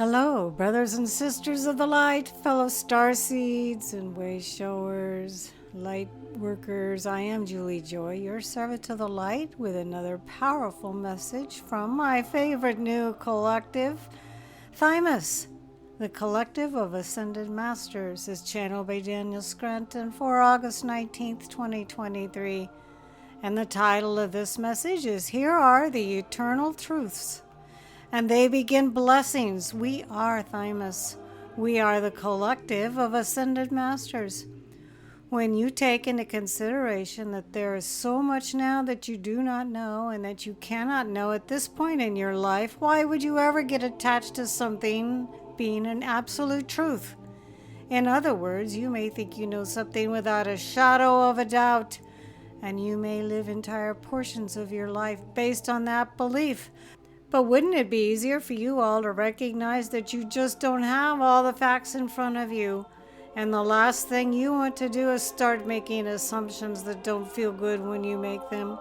Hello, brothers and sisters of the light, fellow starseeds and way showers, light workers. I am Julie Joy, your servant to the light, with another powerful message from my favorite new collective, Thymus. The Collective of Ascended Masters is channeled by Daniel Scranton for August 19th, 2023. And the title of this message is Here Are the Eternal Truths. And they begin blessings. We are Thymus. We are the collective of ascended masters. When you take into consideration that there is so much now that you do not know and that you cannot know at this point in your life, why would you ever get attached to something being an absolute truth? In other words, you may think you know something without a shadow of a doubt, and you may live entire portions of your life based on that belief. But wouldn't it be easier for you all to recognize that you just don't have all the facts in front of you? And the last thing you want to do is start making assumptions that don't feel good when you make them.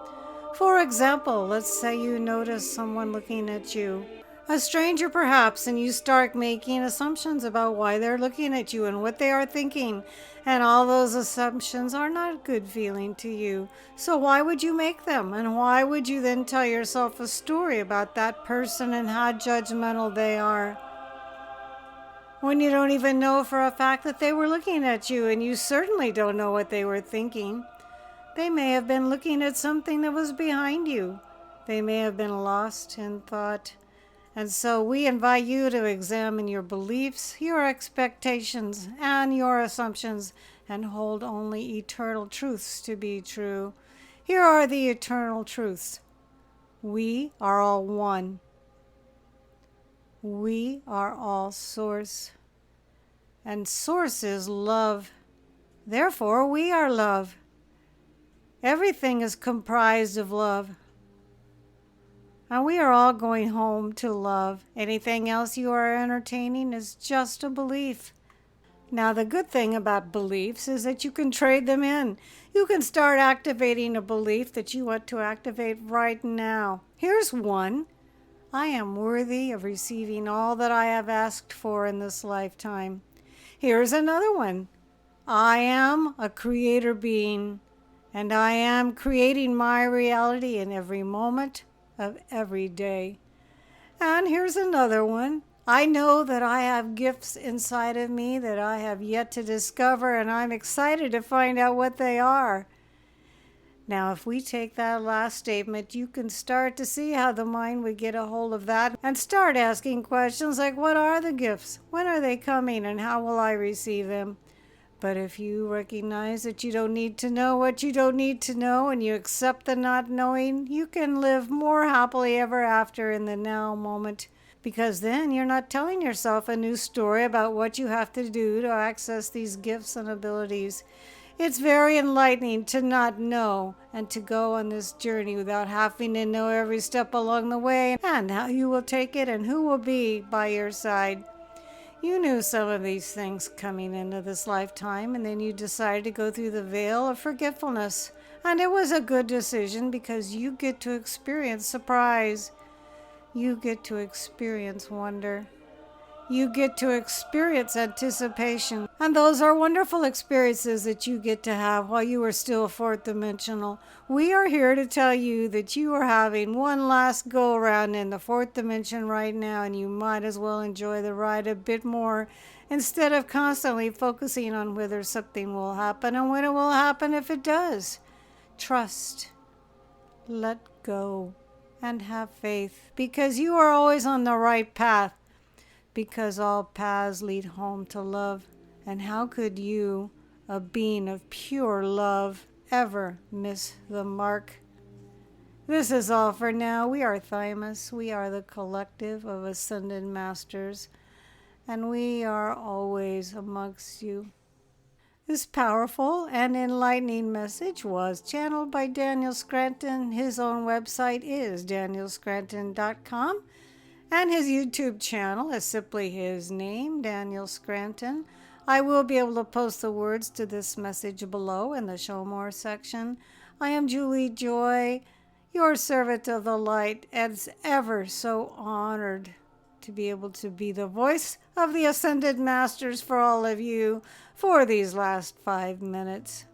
For example, let's say you notice someone looking at you, a stranger perhaps, and you start making assumptions about why they're looking at you and what they are thinking. And all those assumptions are not good feeling to you. So why would you make them? And why would you then tell yourself a story about that person and how judgmental they are, when you don't even know for a fact that they were looking at you, and you certainly don't know what they were thinking? They may have been looking at something that was behind you. They may have been lost in thought. And so we invite you to examine your beliefs, your expectations, and your assumptions, and hold only eternal truths to be true. Here are the eternal truths. We are all one. We are all source. And source is love. Therefore, we are love. Everything is comprised of love. And we are all going home to love. Anything else you are entertaining is just a belief. Now, the good thing about beliefs is that you can trade them in. You can start activating a belief that you want to activate right now. Here's one. I am worthy of receiving all that I have asked for in this lifetime. Here's another one. I am a creator being, and I am creating my reality in every moment of every day. And here's another one. I know that I have gifts inside of me that I have yet to discover, and I'm excited to find out what they are. Now, if we take that last statement, you can start to see how the mind would get a hold of that and start asking questions like, what are the gifts? When are they coming, and how will I receive them? But if you recognize that you don't need to know what you don't need to know, and you accept the not knowing, you can live more happily ever after in the now moment. Because then you're not telling yourself a new story about what you have to do to access these gifts and abilities. It's very enlightening to not know and to go on this journey without having to know every step along the way and how you will take it and who will be by your side. You knew some of these things coming into this lifetime, and then you decided to go through the veil of forgetfulness. And it was a good decision because you get to experience surprise. You get to experience wonder. You get to experience anticipation. And those are wonderful experiences that you get to have while you are still fourth dimensional. We are here to tell you that you are having one last go around in the fourth dimension right now, and you might as well enjoy the ride a bit more instead of constantly focusing on whether something will happen and when it will happen if it does. Trust. Let go. And have faith, because you are always on the right path. Because all paths lead home to love. And how could you, a being of pure love, ever miss the mark? This is all for now. We are Thymus. We are the collective of ascended masters. And we are always amongst you. This powerful and enlightening message was channeled by Daniel Scranton. His own website is danielscranton.com. And his YouTube channel is simply his name, Daniel Scranton. I will be able to post the words to this message below in the Show More section. I am Julie Joy, your servant of the light, and ever so honored to be able to be the voice of the Ascended Masters for all of you for these last 5 minutes.